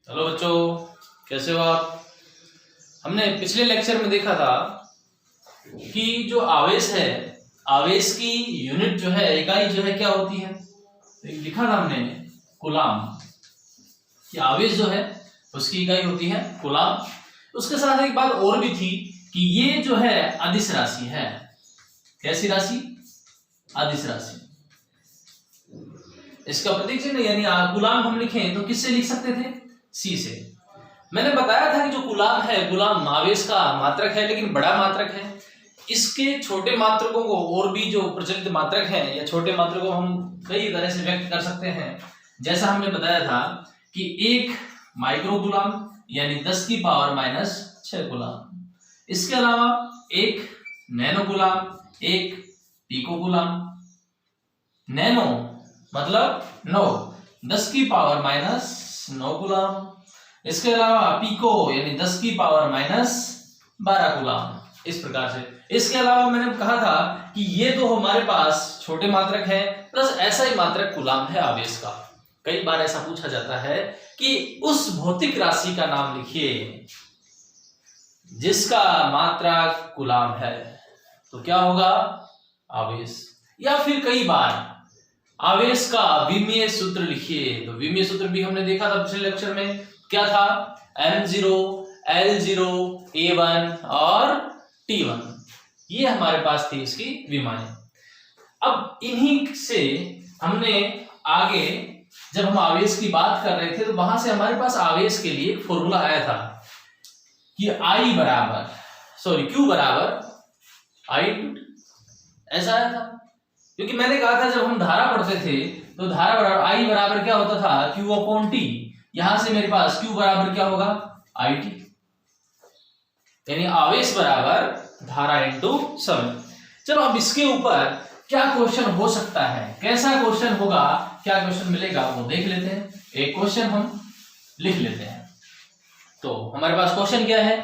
Hello बच्चों, कैसे हो आप। हमने पिछले लेक्चर में देखा था कि जो आवेश है, आवेश की यूनिट जो है, इकाई जो है क्या होती है। तो लिखा था हमने कूलाम कि आवेश जो है उसकी इकाई होती है कूलाम। उसके साथ एक बात और भी थी कि ये जो है अदिश राशि है। कैसी राशि? अदिश राशि। इसका प्रतीक चिन्ह यानी कूलाम हम लिखें तो किससे लिख सकते थे? सी से। मैंने बताया था कि जो कूलाम है, कूलाम आवेश का मात्रक है, लेकिन बड़ा मात्रक है। इसके छोटे मात्रकों को और भी जो प्रचलित मात्रक हैं या छोटे मात्रकों को हम कई तरह से व्यक्त कर सकते हैं। जैसा हमने बताया था कि एक माइक्रो कूलाम यानी 10 की पावर माइनस 6 कूलाम। इसके अलावा एक नैनो कूलाम, एक पीको कूलाम। नैनो मतलब 9, 10 की पावर माइनस 9 कूलाम। इसके अलावा पीको यानी 10 की पावर माइनस 12 कूलाम। इस प्रकार से। इसके अलावा मैंने कहा था कि ये तो हमारे पास छोटे मात्रक है, प्लस ऐसा ही मात्रक कूलाम है आवेश का। कई बार ऐसा पूछा जाता है कि उस भौतिक राशि का नाम लिखिए जिसका मात्रक कूलाम है, तो क्या होगा? आवेश। या फिर कई बार आवेश का विमीय सूत्र लिखिए। तो विमीय सूत्र भी हमने देखा था पिछले लेक्चर में। क्या था? M0, L0, A1 और T1। ये हमारे पास थी इसकी विमाएं। अब इन्हीं से हमने आगे जब हम आवेश की बात कर रहे थे तो वहां से हमारे पास आवेश के लिए एक फॉर्मूला आया था कि Q बराबर I, ऐसा आया था। क्योंकि मैंने कहा था जब हम धारा पढ़ते थे तो धारा बराबर I बराबर क्या होता था? Q/T। यहां से मेरे पास Q बराबर क्या होगा? IT। यानी आवेश बराबर धारा इंटू समय। चलो अब इसके ऊपर क्या क्वेश्चन हो सकता है, कैसा क्वेश्चन होगा, क्या क्वेश्चन मिलेगा वो देख लेते हैं। एक क्वेश्चन हम लिख लेते हैं। तो हमारे पास क्वेश्चन क्या है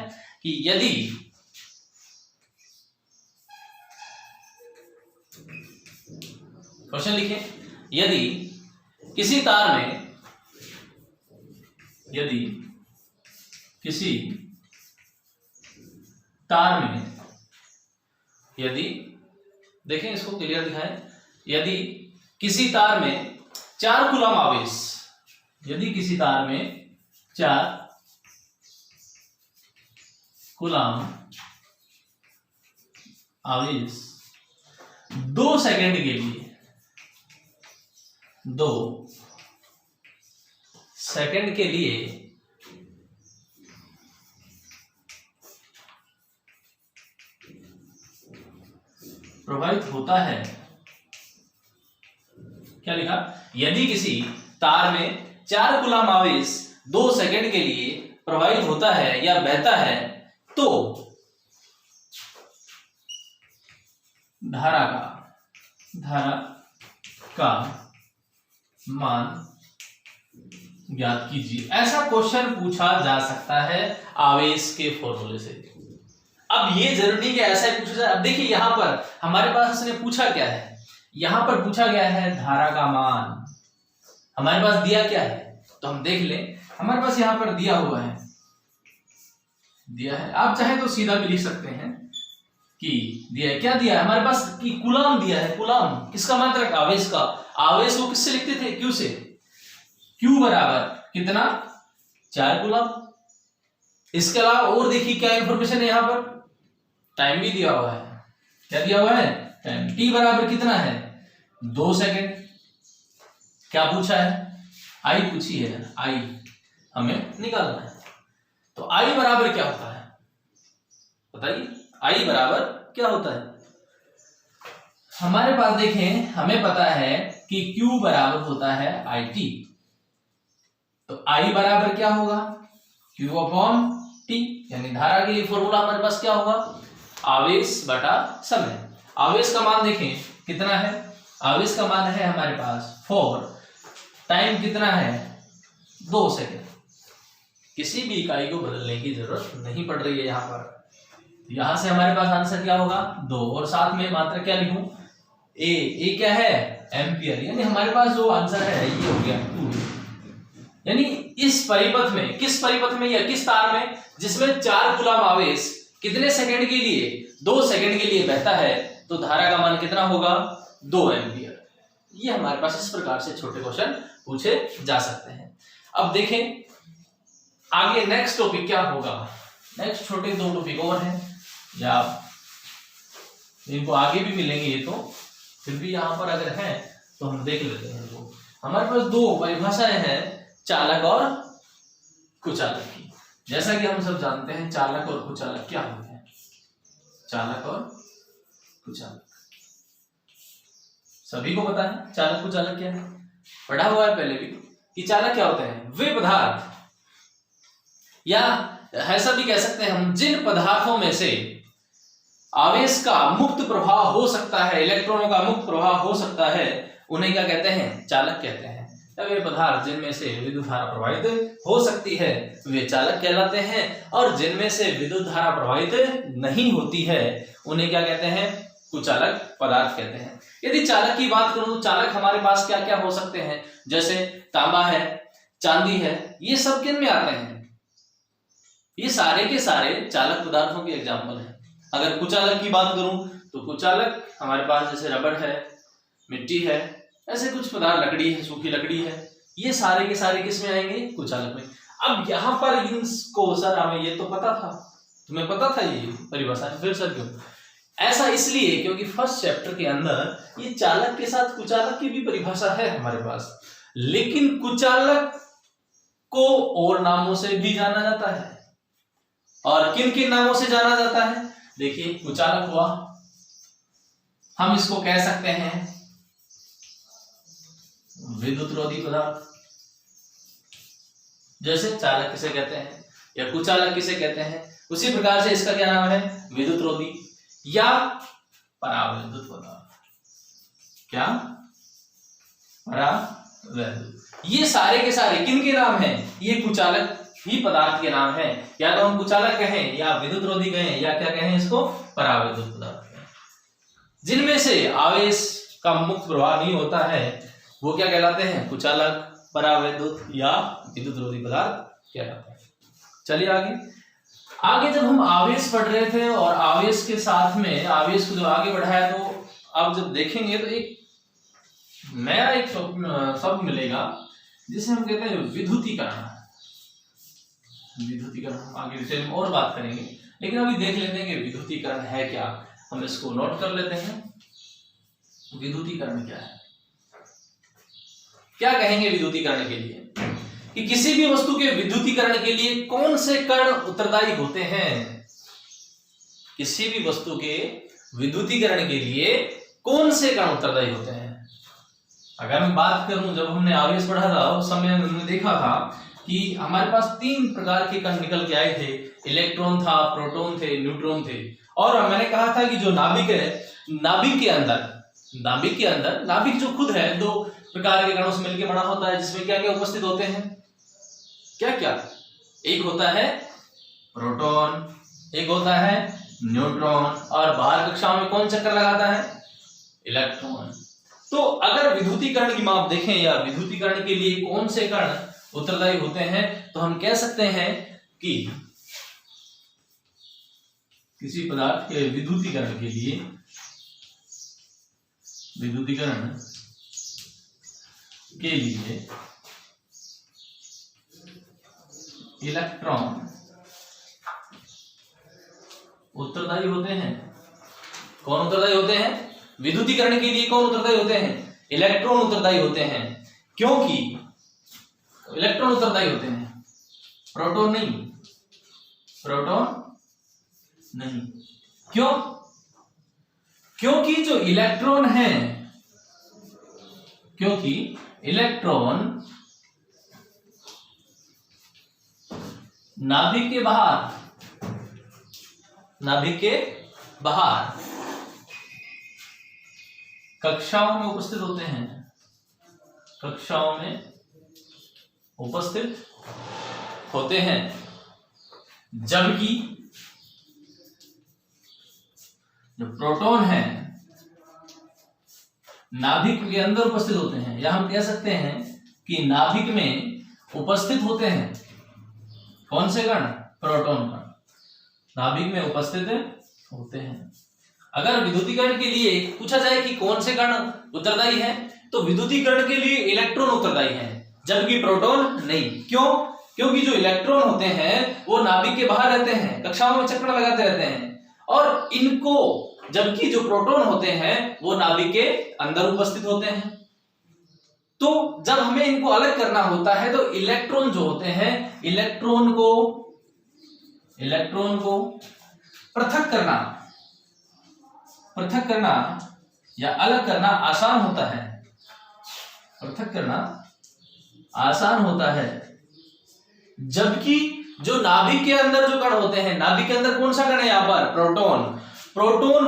कि यदि क्वेश्चन लिखें, यदि किसी तार में यदि देखें, इसको क्लियर दिखाएं। यदि किसी तार में 4 कूलाम आवेश, यदि किसी तार में 4 कूलाम आवेश 2 सेकंड के लिए, 2 सेकंड के लिए प्रवाहित होता है। क्या लिखा? यदि किसी तार में 4 कूलाम आवेश 2 सेकंड के लिए प्रवाहित होता है या बहता है तो धारा का मान ज्ञात कीजिए। ऐसा क्वेश्चन पूछा जा सकता है आवेश के फॉर्मूले से। अब ये जरूरी नहीं कि ऐसा ही पूछा जाए। अब देखिए यहां पर हमारे पास उसने पूछा क्या है, यहां पर पूछा गया है धारा का मान। हमारे पास दिया क्या है तो हम देख लें। हमारे पास यहां पर दिया हुआ है, आप चाहे तो सीधा भी लिख सकते हैं कि दिया है। क्या दिया है हमारे पास? कि कूलाम दिया है। कूलाम किसका मात्रक? आवेश का। आवेश को किससे लिखते थे? Q से। Q बराबर कितना? 4 कूलाम। इसके अलावा और देखिए क्या इंफॉर्मेशन है यहां पर। टाइम भी दिया हुआ है। क्या दिया हुआ है? टाइम। T बराबर कितना है? 2 सेकंड। क्या पूछा है? I पूछी है। I हमें निकालना है। तो I बराबर क्या होता है बताइए? I बराबर क्या होता है? हमारे पास देखें, हमें पता है कि Q बराबर होता है IT। तो I बराबर क्या होगा? Q/T। यानी धारा के लिए फॉर्मूला हमारे पास क्या होगा? आवेश बटा समय। आवेश का मान देखें कितना है? आवेश का मान है हमारे पास 4। टाइम कितना है? 2 सेकंड। किसी भी इकाई को बदलने की जरूरत नहीं पड़ रही है यहां पर। यहां से हमारे पास आंसर क्या होगा? 2। और साथ में मात्रा क्या लिखूं? ए क्या है? एम्पियर। यानी हमारे पास जो आंसर है ये हो गया 2। यानी इस परिपथ में, किस परिपथ में या किस तार में जिसमें 4 कूलम आवेश कितने सेकंड के लिए, 2 सेकंड के लिए बहता है, तो धारा का मान कितना होगा, 2 एम्पियर। ये हमारे पास इस प्रकार से छोटे क्वेश्चन पूछे जा सकते हैं। अब देखें आगे नेक्स्ट टॉपिक क्या होगा। नेक्स्ट छोटे 2 टॉपिक और हैं, या इनको आगे भी मिलेंगे, ये तो फिर भी यहां पर अगर है तो हम देख लेते हैं। तो हमारे पास 2 परिभाषाएं हैं, चालक और कुचालक की। जैसा कि हम सब जानते हैं चालक और कुचालक क्या होते हैं। चालक और कुचालक सभी को पता है, चालक कुचालक क्या है, पढ़ा हुआ है पहले भी कि चालक क्या होते हैं, वे पदार्थ, या ऐसा भी कह सकते हैं हम, जिन पदार्थों में से आवेश का मुक्त प्रवाह हो सकता है, इलेक्ट्रॉनों का मुक्त प्रवाह हो सकता है, उन्हें क्या कहते हैं, चालक कहते हैं। वे पदार्थ जिनमें से विद्युत धारा प्रवाहित हो सकती है वे चालक कहलाते हैं, और जिनमें से विद्युत धारा प्रवाहित नहीं होती है उन्हें क्या कहते हैं, कुचालक पदार्थ कहते हैं। यदि चालक की बात करूं तो चालक हमारे पास क्या क्या हो सकते हैं, जैसे तांबा है, चांदी है, ये सब किन में आते हैं, ये सारे के सारे चालक पदार्थों के एग्जाम्पल हैं। अगर कुचालक की बात करूं तो कुचालक हमारे पास जैसे रबड़ है, मिट्टी है, ऐसे कुछ पदार्थ, लकड़ी है, सूखी लकड़ी है, ये सारे के सारे किस में आएंगे, कुचालक में। अब यहां पर इनको सर हमें ये तो पता था, तुम्हें पता था ये परिभाषा, फिर सर क्यों ऐसा, इसलिए क्योंकि फर्स्ट चैप्टर के अंदर ये चालक के साथ कुचालक की भी परिभाषा है हमारे पास। लेकिन कुचालक को और नामों से भी जाना जाता है, और किन किन नामों से जाना जाता है, देखिए कुचालक हुआ, हम इसको कह सकते हैं विद्युत रोधी पदार्थ, जैसे चालक किसे कहते हैं या कुचालक किसे कहते हैं, उसी प्रकार से इसका क्या नाम है, विद्युत रोधी या परावैद्युत पदार्थ। क्या, परावैद्युत। ये सारे के सारे किन के नाम हैं, ये कुचालक ही पदार्थ के नाम है, या तो हम कुचालक कहें या विद्युत रोधी कहें या क्या कहें, इसको परावैद्युत पदार्थ कहें। जिनमें से आवेश का मुक्त प्रवाह नहीं होता है वो क्या कहलाते हैं, कुचालक, परावैद्युत या विद्युत रोधी पदार्थ कहलाते हैं। चलिए आगे जब हम आवेश पढ़ रहे थे और आवेश के साथ में आवेश को जब आगे बढ़ाया, तो अब जब देखेंगे तो एक नया एक शब्द मिलेगा जिसे हम कहते हैं विद्युतीकरण। विद्युतीकरण हम आगे डिटेल में और बात करेंगे, लेकिन अभी देख लेते हैं कि विद्युतीकरण है क्या। हम इसको नोट कर लेते हैं, विद्युतीकरण क्या है। क्या कहेंगे विद्युतीकरण के लिए, कि किसी भी वस्तु के विद्युतीकरण के लिए कौन से कण उत्तरदायी होते हैं। किसी भी वस्तु के विद्युतीकरण के लिए कौन से कण उत्तरदायी होते हैं। अगर मैं बात करूं, जब हमने आवेश पढ़ा था उस समय हमने देखा था कि हमारे पास 3 प्रकार के कण निकल के आए थे, इलेक्ट्रॉन था, प्रोटॉन थे, न्यूट्रॉन थे। और मैंने कहा था कि जो नाभिक है, नाभिक के अंदर नाभिक जो खुद है 2 प्रकार के कणों से मिलकर बना होता है, जिसमें क्या क्या उपस्थित होते हैं, क्या क्या, एक होता है प्रोटॉन, एक होता है न्यूट्रॉन, और बाहर कक्षाओं में कौन चक्कर लगाता है, इलेक्ट्रॉन। तो अगर विद्युतीकरण की माप देखें या विद्युतीकरण के लिए कौन से कण उत्तरदायी होते हैं, तो हम कह सकते हैं कि किसी पदार्थ के विद्युतीकरण के लिए इलेक्ट्रॉन उत्तरदायी होते हैं। कौन उत्तरदायी होते हैं, विद्युतीकरण के लिए कौन उत्तरदायी होते हैं, इलेक्ट्रॉन उत्तरदायी होते हैं। क्योंकि इलेक्ट्रॉन उत्तरदायी होते हैं, प्रोटॉन नहीं। क्यों, क्योंकि जो इलेक्ट्रॉन है, क्योंकि इलेक्ट्रॉन नाभिक के बाहर कक्षाओं में उपस्थित होते हैं, जबकि जो प्रोटॉन है नाभिक के अंदर उपस्थित होते हैं, या हम कह सकते हैं कि नाभिक में उपस्थित होते हैं। कौन से कण? प्रोटॉन कण नाभिक में उपस्थित होते हैं। अगर विद्युतीकरण के लिए पूछा जाए कि कौन से कण उत्तरदायी है, तो विद्युतीकरण के लिए इलेक्ट्रॉन उत्तरदायी है, जबकि प्रोटॉन नहीं। क्यों? क्योंकि जो इलेक्ट्रॉन होते हैं वो नाभिक के बाहर रहते हैं, कक्षाओं में चक्कर लगाते रहते हैं, और इनको, जबकि जो प्रोटॉन होते हैं वो नाभिक के अंदर उपस्थित होते हैं। तो जब हमें इनको अलग करना होता है तो इलेक्ट्रॉन जो होते हैं, इलेक्ट्रॉन को पृथक करना या अलग करना आसान होता है। पृथक करना आसान होता है, जबकि जो नाभिक के अंदर जो कण होते हैं, नाभिक के अंदर कौन सा कण है यहां पर? प्रोटॉन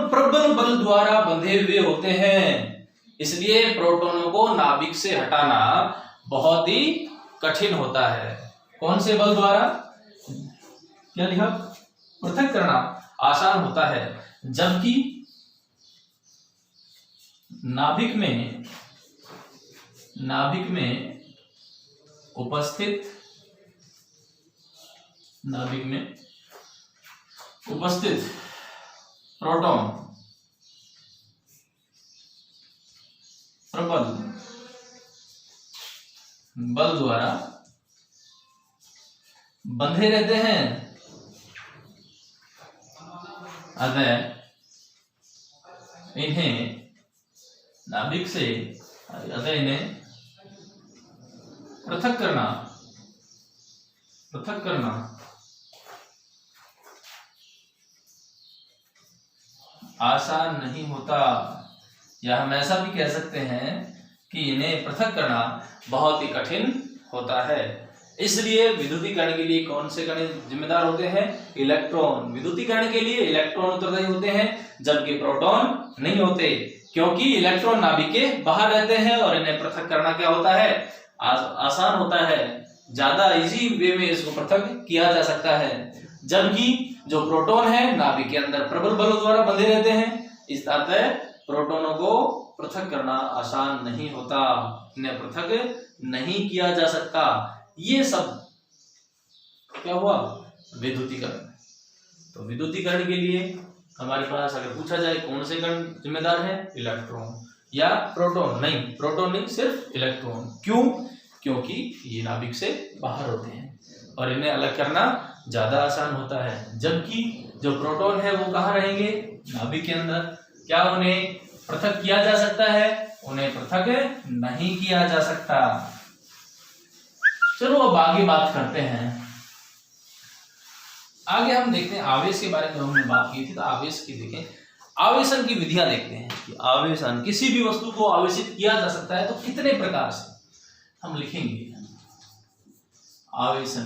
प्रबल बल द्वारा बंधे हुए होते हैं, इसलिए प्रोटॉनों को नाभिक से हटाना बहुत ही कठिन होता है। कौन से बल द्वारा? क्या लिखा? पृथक करना आसान होता है, जबकि नाभिक में उपस्थित प्रोटॉन प्रबल बल द्वारा बंधे रहते हैं, अतः इन्हें पृथक करना आसान नहीं होता, या हम ऐसा भी कह सकते हैं कि इन्हें पृथक करना बहुत ही कठिन होता है। इसलिए विद्युतीकरण के लिए कौन से कण जिम्मेदार होते हैं? इलेक्ट्रॉन। विद्युतीकरण के लिए इलेक्ट्रॉन उत्तरदायी होते हैं, जबकि प्रोटॉन नहीं होते, क्योंकि इलेक्ट्रॉन नाभिक के बाहर रहते हैं और इन्हें पृथक करना क्या होता है? आसान होता है, ज्यादा इजी वे में इसको पृथक किया जा सकता है। जबकि जो प्रोटॉन है नाभिक के अंदर प्रबल बलों द्वारा बंधे रहते हैं, इस तरह प्रोटॉनों को पृथक करना आसान नहीं होता, इन्हें पृथक नहीं किया जा सकता। ये सब क्या हुआ? विद्युतीकरण। तो विद्युतीकरण के लिए हमारे पास अगर पूछा जाए कौन से कण जिम्मेदार है? इलेक्ट्रॉन या प्रोटॉन? नहीं, प्रोटॉन नहीं, सिर्फ इलेक्ट्रॉन। क्यों? क्योंकि ये नाभिक से बाहर होते हैं और इन्हें अलग करना ज्यादा आसान होता है, जबकि जो प्रोटॉन है वो कहाँ रहेंगे? नाभिक के अंदर। क्या उन्हें पृथक किया जा सकता है? उन्हें पृथक नहीं किया जा सकता। चलो अब आगे बात करते हैं। आगे हम देखते हैं आवेश के बारे में। हमने बात की थी, तो आवेश की देखें, आवेशन की विधियां देखते हैं कि आवेशन, किसी भी वस्तु को आवेशित किया जा सकता है तो कितने प्रकार से हम लिखेंगे आवेशन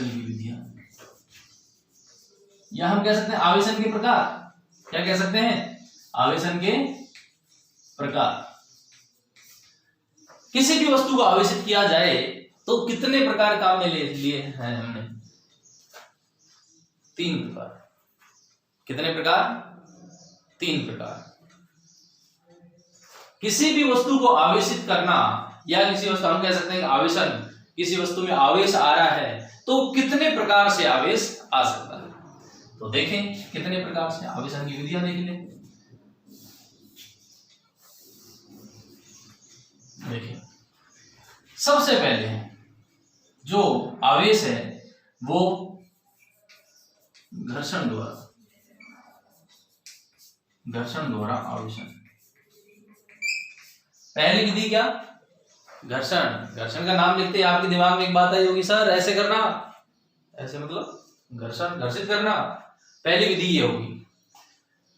की विधियां, या हम कह सकते हैं आवेशन के प्रकार। क्या कह सकते हैं? आवेशन के प्रकार। किसी भी वस्तु को आवेशित किया जाए तो कितने प्रकार काम में लिए हैं हमने? 3 प्रकार। कितने प्रकार? 3 प्रकार। किसी भी वस्तु को आवेशित करना, या किसी वस्तु, हम कह सकते हैं आवेशन, किसी वस्तु में आवेश आ रहा है तो कितने प्रकार से आवेश आ सकता है। तो देखें कितने प्रकार से आवेशन की विधियां देख लें। देखिए, सबसे पहले जो आवेश है वो घर्षण द्वारा आवेशन। पहली विधि क्या? घर्षण का नाम लिखते ही आपके दिमाग में एक बात आई होगी, सर ऐसे करना, ऐसे मतलब घर्षित करना। पहली विधि ये होगी।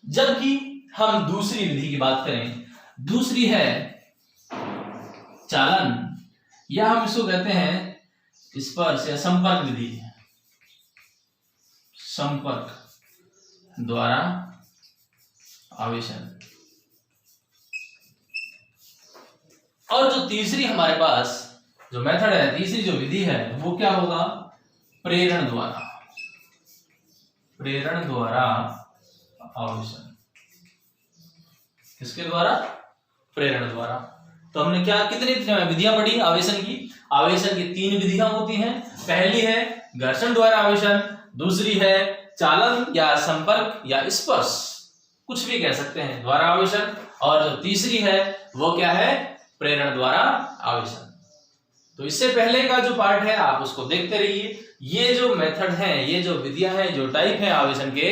जबकि हम दूसरी विधि की बात करें, दूसरी है चालन, या हम इसको कहते हैं स्पर्श या संपर्क विधि। संपर्क द्वारा आवेशन। और जो तीसरी हमारे पास जो मेथड है, तीसरी जो विधि है वो क्या होगा? प्रेरण द्वारा आवेशन। किसके द्वारा? प्रेरण द्वारा। तो हमने क्या कितनी विधियां पढ़ी आवेशन की? आवेशन की 3 विधियां होती हैं। पहली है घर्षण द्वारा आवेशन, दूसरी है चालन या संपर्क या स्पर्श, कुछ भी कह सकते हैं, द्वारा आवेशन, और जो तीसरी है वो क्या है? प्रेरण द्वारा आवेशन। तो इससे पहले का जो पार्ट है आप उसको देखते रहिए। ये जो मेथड है, ये जो विधियां हैं, जो टाइप है आवेशन के,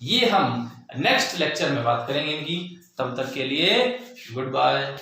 ये हम नेक्स्ट लेक्चर में बात करेंगे इनकी। तब तक के लिए गुड बाय।